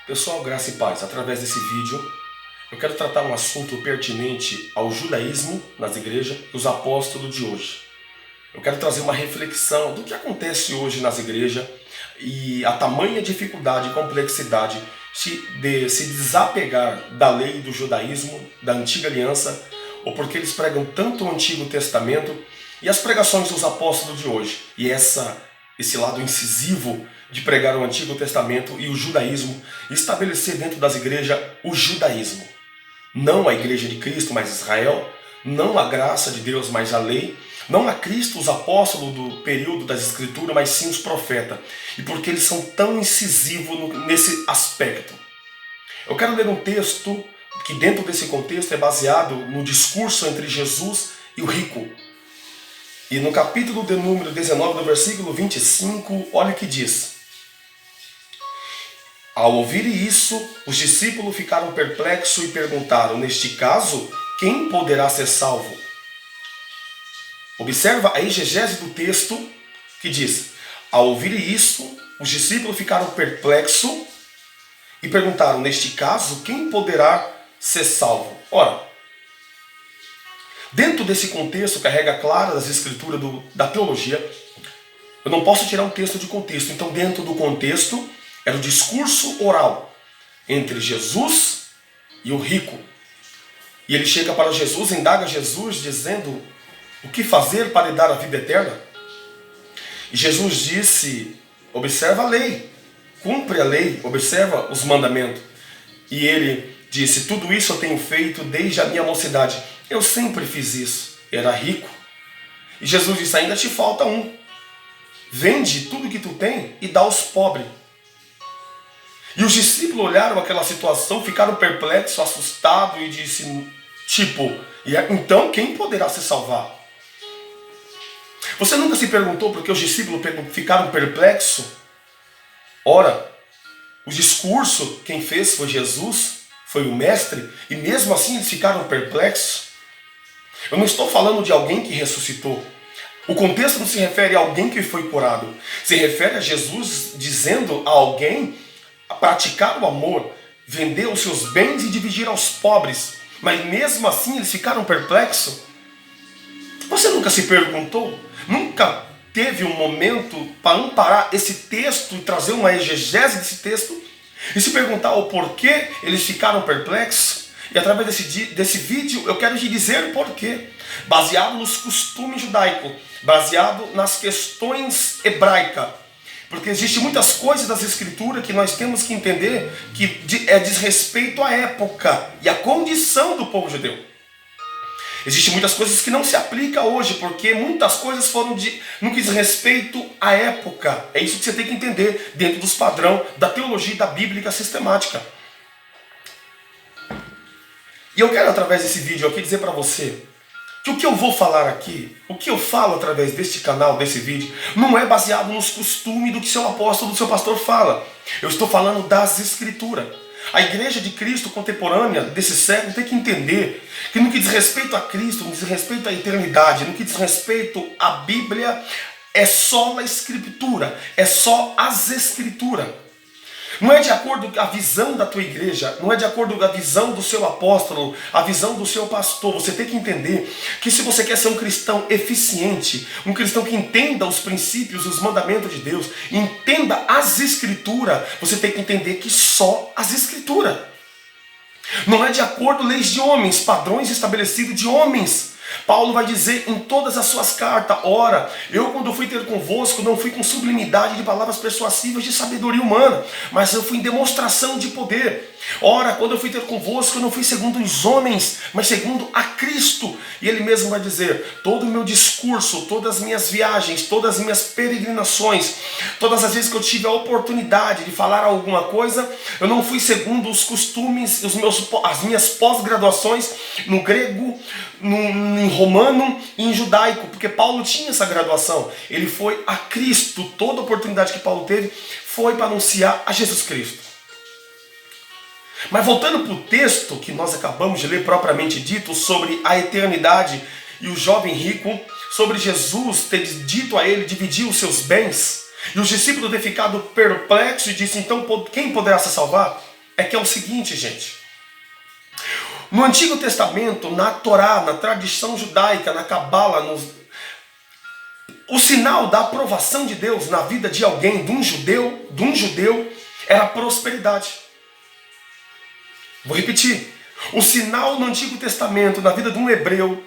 Pessoal, graça e paz. Através desse vídeo, eu quero tratar um assunto pertinente ao judaísmo nas igrejas e os apóstolos de hoje. Eu quero trazer uma reflexão do que acontece hoje nas igrejas e a tamanha dificuldade e complexidade de se desapegar da lei do judaísmo, da antiga aliança, ou porque eles pregam tanto o Antigo Testamento e as pregações dos apóstolos de hoje. E esse lado incisivo de pregar o Antigo Testamento e o judaísmo, estabelecer dentro das igrejas o judaísmo. Não a igreja de Cristo, mas Israel, não a graça de Deus, mas a lei, não a Cristo, os apóstolos do período das Escrituras, mas sim os profetas. E porque eles são tão incisivos nesse aspecto. Eu quero ler um texto que dentro desse contexto é baseado no discurso entre Jesus e o rico. E no capítulo de número 19, do versículo 25, olha o que diz. Ao ouvirem isso, os discípulos ficaram perplexos e perguntaram, neste caso, quem poderá ser salvo? Observa a exegese do texto que diz, ao ouvirem isso, os discípulos ficaram perplexos e perguntaram, neste caso, quem poderá ser salvo? Ora, dentro desse contexto, carrega claras as escrituras da teologia, eu não posso tirar um texto de contexto. Então, dentro do contexto, era o discurso oral entre Jesus e o rico. E ele chega para Jesus, indaga Jesus, dizendo o que fazer para lhe dar a vida eterna. E Jesus disse, observa a lei, cumpre a lei, observa os mandamentos. E ele disse, tudo isso eu tenho feito desde a minha mocidade. Eu sempre fiz isso. Era rico. E Jesus disse, ainda te falta um. Vende tudo que tu tem e dá aos pobres. E os discípulos olharam aquela situação, ficaram perplexos, assustados e disse, então quem poderá se salvar? Você nunca se perguntou por que os discípulos ficaram perplexos? Ora, o discurso quem fez foi Jesus, foi o mestre, e mesmo assim eles ficaram perplexos. Eu não estou falando de alguém que ressuscitou. O contexto não se refere a alguém que foi curado. Se refere a Jesus dizendo a alguém a praticar o amor, vender os seus bens e dividir aos pobres. Mas mesmo assim eles ficaram perplexos. Você nunca se perguntou? Nunca teve um momento para amparar esse texto e trazer uma exegese desse texto? E se perguntar o porquê eles ficaram perplexos? E através desse vídeo eu quero te dizer o porquê. Baseado nos costumes judaicos, baseado nas questões hebraicas. Porque existem muitas coisas das escrituras que nós temos que entender que diz respeito à época e à condição do povo judeu. Existem muitas coisas que não se aplicam hoje, porque muitas coisas foram no que diz respeito à época. É isso que você tem que entender dentro dos padrões da teologia da bíblica sistemática. E eu quero através desse vídeo aqui dizer para você que o que eu vou falar aqui, o que eu falo através deste canal, desse vídeo, não é baseado nos costumes do que seu apóstolo, do seu pastor fala. Eu estou falando das escrituras. A igreja de Cristo contemporânea desse século tem que entender que no que diz respeito a Cristo, no que diz respeito à eternidade, no que diz respeito à Bíblia, é só a escritura, é só as escrituras. Não é de acordo com a visão da tua igreja, não é de acordo com a visão do seu apóstolo, a visão do seu pastor. Você tem que entender que se você quer ser um cristão eficiente, um cristão que entenda os princípios, os mandamentos de Deus, entenda as escrituras, você tem que entender que só as escrituras. Não é de acordo com leis de homens, padrões estabelecidos de homens. Paulo vai dizer em todas as suas cartas, ora, eu quando fui ter convosco, não fui com sublimidade de palavras persuasivas de sabedoria humana, mas eu fui em demonstração de poder. Ora, quando eu fui ter convosco, eu não fui segundo os homens, mas segundo a Cristo. E ele mesmo vai dizer, todo o meu discurso, todas as minhas viagens, todas as minhas peregrinações, todas as vezes que eu tive a oportunidade de falar alguma coisa, eu não fui segundo os costumes, as minhas pós-graduações no grego, em romano e em judaico, porque Paulo tinha essa graduação. Ele foi a Cristo, toda a oportunidade que Paulo teve foi para anunciar a Jesus Cristo. Mas voltando para o texto que nós acabamos de ler propriamente dito sobre a eternidade e o jovem rico, sobre Jesus ter dito a ele dividir os seus bens, e os discípulos ter ficado perplexos e disse, então quem poderá se salvar? é que é o seguinte, gente. No Antigo Testamento, na Torá, na tradição judaica, na Cabala, o sinal da aprovação de Deus na vida de alguém, de um judeu, era a prosperidade. Vou repetir. O sinal no Antigo Testamento, na vida de um hebreu,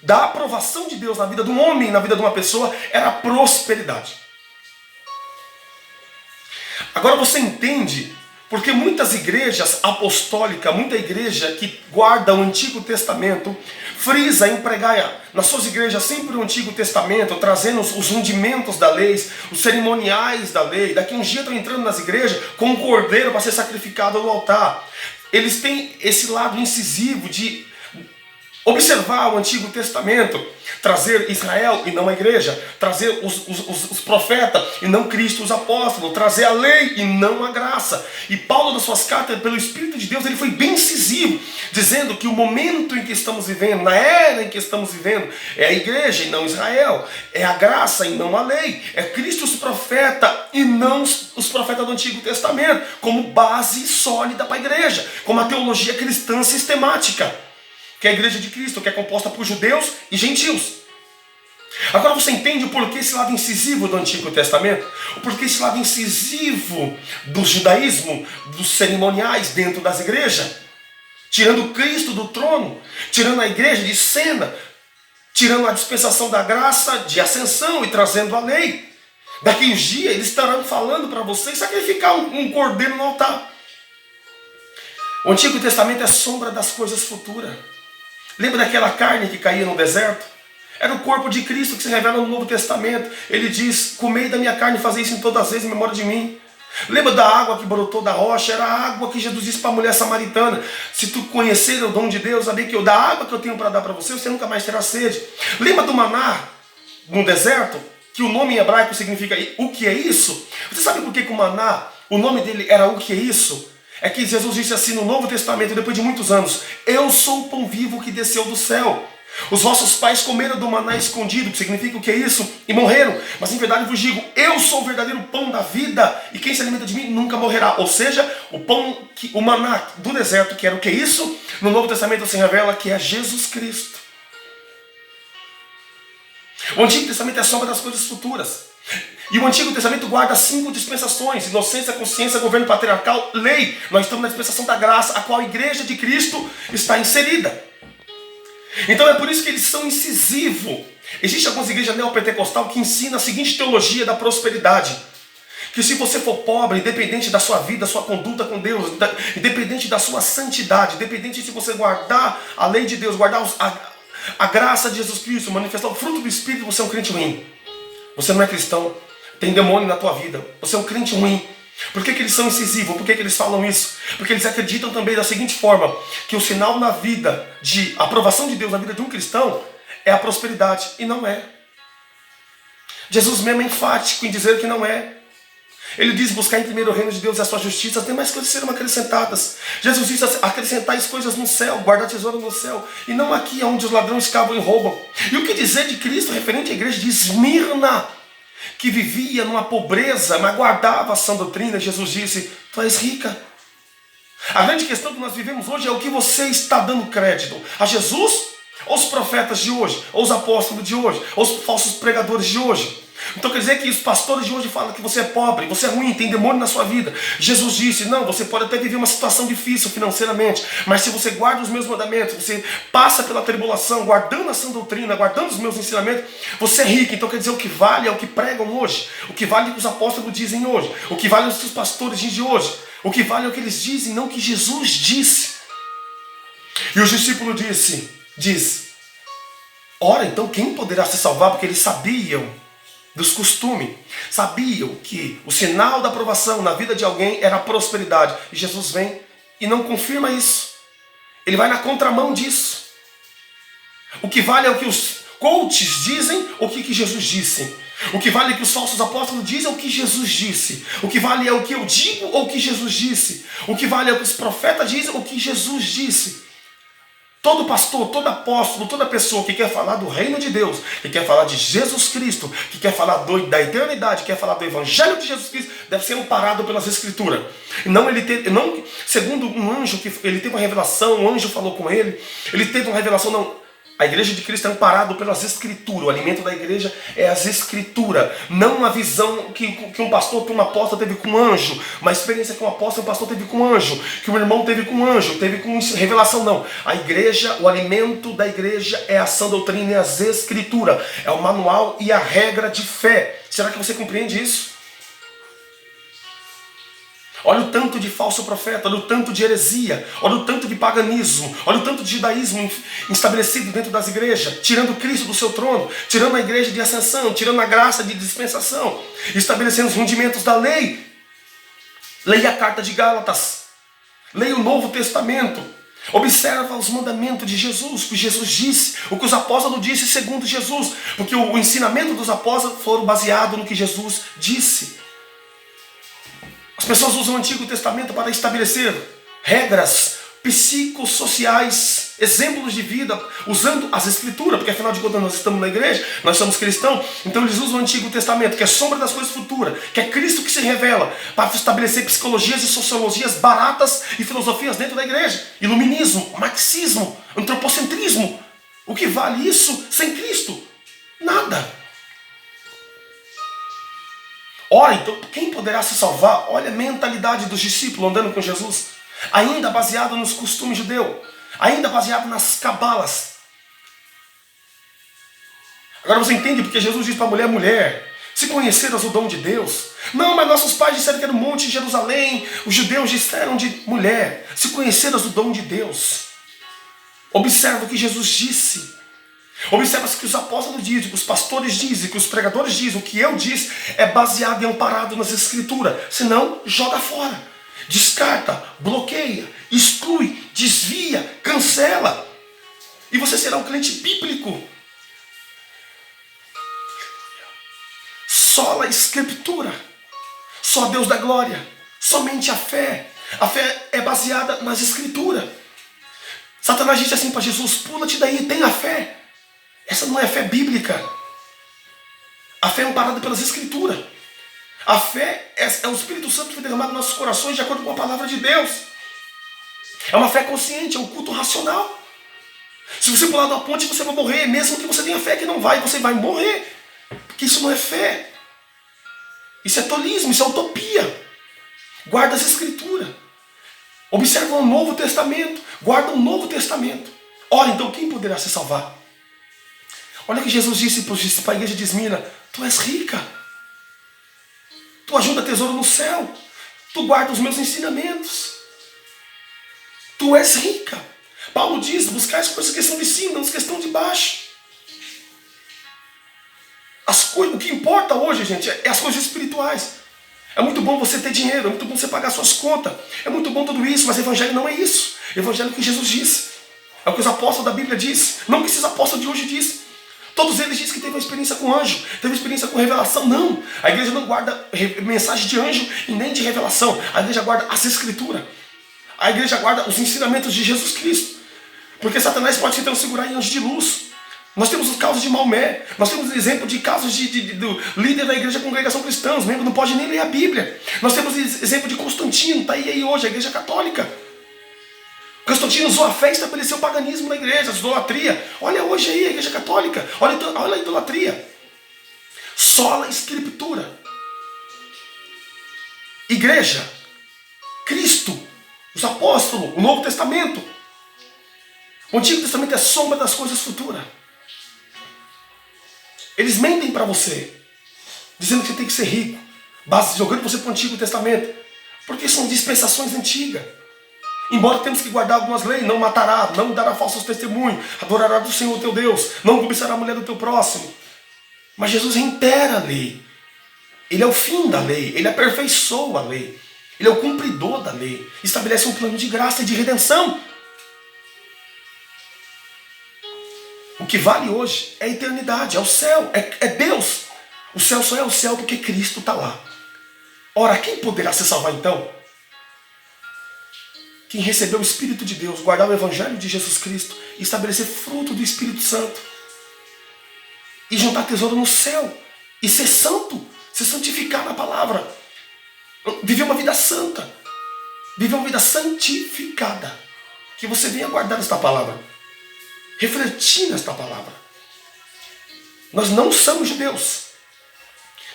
da aprovação de Deus na vida de um homem, na vida de uma pessoa, era a prosperidade. Agora você entende porque muitas igrejas apostólicas, muita igreja que guarda o Antigo Testamento, frisa em pregar nas suas igrejas sempre o Antigo Testamento, trazendo os rudimentos da lei, os cerimoniais da lei. Daqui uns dias estão entrando nas igrejas com um cordeiro para ser sacrificado no altar. Eles têm esse lado incisivo de observar o Antigo Testamento, trazer Israel e não a igreja, trazer os profetas e não Cristo, os apóstolos, trazer a lei e não a graça. E Paulo, nas suas cartas, pelo Espírito de Deus, ele foi bem incisivo, dizendo que o momento em que estamos vivendo, na era em que estamos vivendo, é a igreja e não Israel, é a graça e não a lei, é Cristo os profetas e não os profetas do Antigo Testamento, como base sólida para a igreja, como a teologia cristã sistemática, que é a igreja de Cristo, que é composta por judeus e gentios. Agora você entende o porquê esse lado incisivo do Antigo Testamento? O porquê esse lado incisivo do judaísmo, dos cerimoniais dentro das igrejas? Tirando Cristo do trono, tirando a igreja de cena, tirando a dispensação da graça de ascensão e trazendo a lei. Daqui uns dias eles estarão falando para vocês sacrificar um cordeiro no altar. O Antigo Testamento é sombra das coisas futuras. Lembra daquela carne que caía no deserto? Era o corpo de Cristo que se revela no Novo Testamento. Ele diz, comei da minha carne e fazei isso em todas as vezes em memória de mim. Lembra da água que brotou da rocha? Era a água que Jesus disse para a mulher samaritana. Se tu conhecer o dom de Deus, saber que da água que eu tenho para dar para você, você nunca mais terá sede. Lembra do maná no deserto? Que o nome em hebraico significa o que é isso? Você sabe por que o maná, o nome dele era o que é isso? É que Jesus disse assim no Novo Testamento, depois de muitos anos, eu sou o pão vivo que desceu do céu. Os vossos pais comeram do maná escondido, que significa o que é isso, e morreram. Mas em verdade vos digo, eu sou o verdadeiro pão da vida, e quem se alimenta de mim nunca morrerá. Ou seja, o maná do deserto, que era o que é isso, no Novo Testamento se revela que é Jesus Cristo. O Antigo Testamento é a sombra das coisas futuras. E o Antigo Testamento guarda 5 dispensações: inocência, consciência, governo patriarcal, lei. Nós estamos na dispensação da graça, a qual a igreja de Cristo está inserida. Então é por isso que eles são incisivos. Existem algumas igrejas neopentecostais que ensinam a seguinte teologia da prosperidade: que se você for pobre, independente da sua vida, da sua conduta com Deus, independente da sua santidade, independente se você guardar a lei de Deus, guardar a graça de Jesus Cristo, manifestar o fruto do Espírito, você é um crente ruim. Você não é cristão, tem demônio na tua vida, você é um crente ruim. Por que eles são incisivos? Por que eles falam isso? Porque eles acreditam também da seguinte forma, que o sinal na vida de aprovação de Deus na vida de um cristão é a prosperidade, e não é. Jesus mesmo é enfático em dizer que não é. Ele diz, buscar em primeiro o reino de Deus e a sua justiça, tem mais coisas serão acrescentadas. Jesus diz, acrescentar as coisas no céu, guardar tesouro no céu, e não aqui onde os ladrões cavam e roubam. E o que dizer de Cristo referente à igreja de Esmirna, que vivia numa pobreza, mas guardava a sã doutrina? Jesus disse, tu és rica. A grande questão que nós vivemos hoje é o que você está dando crédito: a Jesus, ou os profetas de hoje, ou os apóstolos de hoje, ou os falsos pregadores de hoje. Então quer dizer que os pastores de hoje falam que você é pobre, você é ruim, tem demônio na sua vida. Jesus disse, não, você pode até viver uma situação difícil financeiramente, mas se você guarda os meus mandamentos, você passa pela tribulação, guardando a sã doutrina, guardando os meus ensinamentos, você é rico. Então quer dizer, o que vale é o que pregam hoje, o que vale é o que os apóstolos dizem hoje, o que vale é o que os pastores dizem hoje, o que vale é o que eles dizem, não o que Jesus disse. E os discípulos diz, ora, então quem poderá se salvar? Porque eles sabiam dos costumes, sabiam que o sinal da aprovação na vida de alguém era a prosperidade. E Jesus vem e não confirma isso. Ele vai na contramão disso. O que vale é o que os coaches dizem, ou o que Jesus disse. O que vale é o que os falsos apóstolos dizem, ou o que Jesus disse. O que vale é o que eu digo, ou o que Jesus disse. O que vale é o que os profetas dizem, ou o que Jesus disse. Todo pastor, todo apóstolo, toda pessoa que quer falar do reino de Deus, que quer falar de Jesus Cristo, que quer falar da eternidade, que quer falar do evangelho de Jesus Cristo, deve ser amparado pelas Escrituras. Não, segundo um anjo, que ele teve uma revelação, um anjo falou com ele teve uma revelação, não. A igreja de Cristo é amparada pelas Escrituras. O alimento da igreja é as Escrituras. Não uma visão que um pastor, que um apóstolo teve com um anjo. Uma experiência que um apóstolo, um pastor teve com um anjo. Que um irmão teve com um anjo. Teve com revelação, não. A igreja, o alimento da igreja é a sã doutrina e as Escrituras. É o manual e a regra de fé. Será que você compreende isso? Olha o tanto de falso profeta, olha o tanto de heresia, olha o tanto de paganismo, olha o tanto de judaísmo estabelecido dentro das igrejas, tirando Cristo do seu trono, tirando a igreja de ascensão, tirando a graça de dispensação, estabelecendo os rudimentos da lei. Leia a carta de Gálatas, leia o Novo Testamento, observa os mandamentos de Jesus, o que Jesus disse, o que os apóstolos disseram segundo Jesus, porque o ensinamento dos apóstolos foram baseado no que Jesus disse. As pessoas usam o Antigo Testamento para estabelecer regras psicossociais, exemplos de vida, usando as Escrituras, porque afinal de contas nós estamos na igreja, nós somos cristãos, então eles usam o Antigo Testamento, que é sombra das coisas futuras, que é Cristo que se revela, para estabelecer psicologias e sociologias baratas e filosofias dentro da igreja. Iluminismo, marxismo, antropocentrismo. O que vale isso sem Cristo? Nada. Ora, então, quem poderá se salvar? Olha a mentalidade dos discípulos andando com Jesus. Ainda baseado nos costumes judeus. Ainda baseado nas cabalas. Agora você entende porque Jesus diz para a mulher, se conheceras o dom de Deus. Não, mas nossos pais disseram que era o monte de Jerusalém. Os judeus disseram de mulher, se conheceras o dom de Deus. Observa o que Jesus disse. Observa que os apóstolos dizem, que os pastores dizem, que os pregadores dizem, o que eu disse é baseado e amparado nas Escrituras. Senão, joga fora. Descarta, bloqueia, exclui, desvia, cancela. E você será um crente bíblico. Só a Escritura. Só Deus da glória. Somente a fé. A fé é baseada nas Escrituras. Satanás disse assim para Jesus, pula-te daí, tenha fé. Essa não é fé bíblica. A fé é amparada pelas Escrituras. A fé é o Espírito Santo que foi derramado nos nossos corações de acordo com a palavra de Deus. É uma fé consciente, é um culto racional. Se você pular da ponte, você vai morrer. Mesmo que você tenha fé que não vai, você vai morrer. Porque isso não é fé. Isso é tolismo, isso é utopia. Guarda as Escrituras. Observa o Novo Testamento. Guarda o Novo Testamento. Ora, então quem poderá se salvar? Olha o que Jesus disse para a igreja de Esmirna. Tu és rica. Tu ajuda tesouro no céu. Tu guarda os meus ensinamentos. Tu és rica. Paulo diz, buscar as coisas que estão de cima, não as que estão de baixo. O que importa hoje, gente, é as coisas espirituais. É muito bom você ter dinheiro, é muito bom você pagar suas contas. É muito bom tudo isso, mas o evangelho não é isso. O evangelho é o que Jesus disse. É o que os apóstolos da Bíblia dizem. Não o que esses apóstolos de hoje dizem. Todos eles dizem que teve uma experiência com anjo, teve uma experiência com revelação. Não, a igreja não guarda mensagem de anjo e nem de revelação. A igreja guarda as Escrituras. A igreja guarda os ensinamentos de Jesus Cristo. Porque Satanás pode se transfigurar em anjo de luz. Nós temos os casos de Maomé. Nós temos exemplo de casos do líder da igreja Congregação Cristã. Os membros não podem nem ler a Bíblia. Nós temos exemplo de Constantino, está aí hoje, a igreja católica. Constantino usou a fé e estabeleceu o paganismo na igreja, a idolatria. Olha hoje aí a igreja católica, olha a idolatria. Sola Escritura. Igreja, Cristo, os apóstolos, o Novo Testamento. O Antigo Testamento é sombra das coisas futuras. Eles mentem para você, dizendo que você tem que ser rico, jogando você para o Antigo Testamento, porque são dispensações antigas. Embora temos que guardar algumas leis, não matará, não dará falsos testemunhos, adorará do Senhor teu Deus, não cobiçará a mulher do teu próximo. Mas Jesus reitera a lei. Ele é o fim da lei, ele aperfeiçoa a lei. Ele é o cumpridor da lei. Estabelece um plano de graça e de redenção. O que vale hoje é a eternidade, é o céu, é Deus. O céu só é o céu porque Cristo está lá. Ora, quem poderá se salvar então? quem recebeu o Espírito de Deus, guardar o Evangelho de Jesus Cristo e estabelecer fruto do Espírito Santo. E juntar tesouro no céu. E ser santo, ser santificado na palavra. Viver uma vida santa. Viver uma vida santificada. Que você venha guardar esta palavra. Refletir nesta palavra. Nós não somos judeus.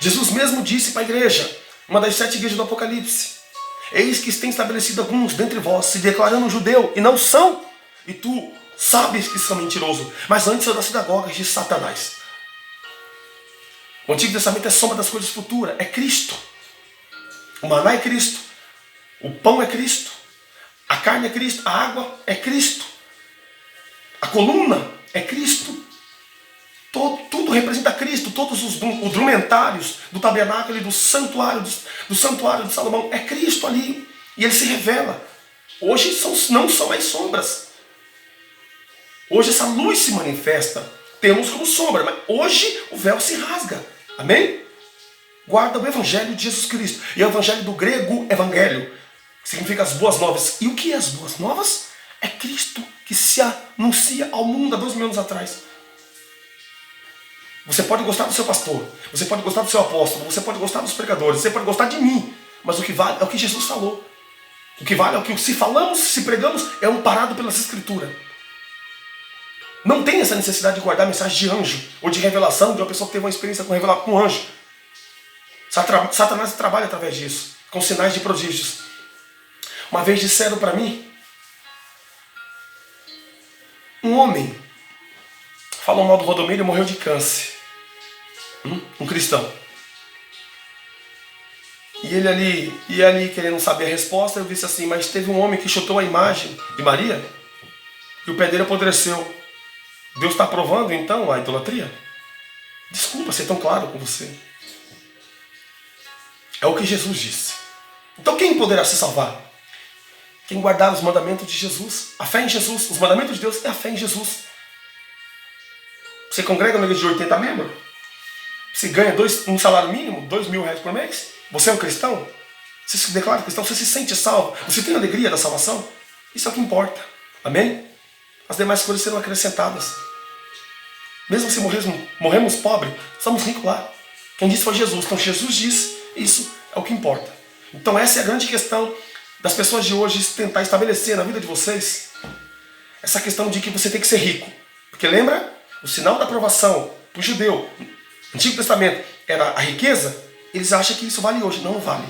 Jesus mesmo disse para a igreja, uma das 7 igrejas do Apocalipse: eis que tem estabelecido alguns dentre vós, se declarando judeu, e não são, e tu sabes que são mentirosos, mas antes são das sinagogas de Satanás. O Antigo Testamento é sombra das coisas futuras, é Cristo. O maná é Cristo, o pão é Cristo, a carne é Cristo, a água é Cristo, a coluna é Cristo. Tudo representa Cristo. Todos os drumentários do tabernáculo e do santuário de Salomão é Cristo ali. E ele se revela. Hoje não são mais sombras. Hoje essa luz se manifesta. Temos como sombra, mas hoje o véu se rasga. Amém? Guarda o Evangelho de Jesus Cristo. E o Evangelho do grego, Evangelho, que significa as boas novas. E o que é as boas novas? É Cristo que se anuncia ao mundo há 2000 anos atrás. Você pode gostar do seu pastor, você pode gostar do seu apóstolo, você pode gostar dos pregadores, você pode gostar de mim, mas o que vale é o que Jesus falou. O que vale é o que, se falamos, se pregamos, é amparado pelas Escrituras. Não tem essa necessidade de guardar mensagem de anjo ou de revelação de uma pessoa que teve uma experiência com um anjo. Satanás trabalha através disso, com sinais de prodígios. Uma vez disseram para mim, um homem falou mal do Valdomiro e morreu de câncer. Um cristão. E ele ali querendo saber a resposta, eu disse assim: mas teve um homem que chutou a imagem de Maria e o pé dele apodreceu. Deus está aprovando então a idolatria? Desculpa ser tão claro com você. É o que Jesus disse. Então quem poderá se salvar? Quem guardar os mandamentos de Jesus, a fé em Jesus. Os mandamentos de Deus é a fé em Jesus. Você congrega na igreja de 80 membros? Você ganha um salário mínimo, R$2.000 por mês? Você é um cristão? Você se declara cristão? Você se sente salvo? Você tem a alegria da salvação? Isso é o que importa. Amém? As demais coisas serão acrescentadas. Mesmo se morremos pobres, somos ricos lá. Quem disse foi Jesus. Então Jesus disse, isso é o que importa. Então essa é a grande questão das pessoas de hoje tentar estabelecer na vida de vocês essa questão de que você tem que ser rico. Porque lembra? O sinal da aprovação para o judeu, no Antigo Testamento, era a riqueza. Eles acham que isso vale hoje. Não vale.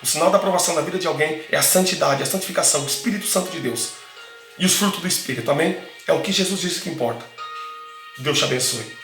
O sinal da aprovação na vida de alguém é a santidade, a santificação, o Espírito Santo de Deus. E os frutos do Espírito, amém? É o que Jesus disse que importa. Deus te abençoe.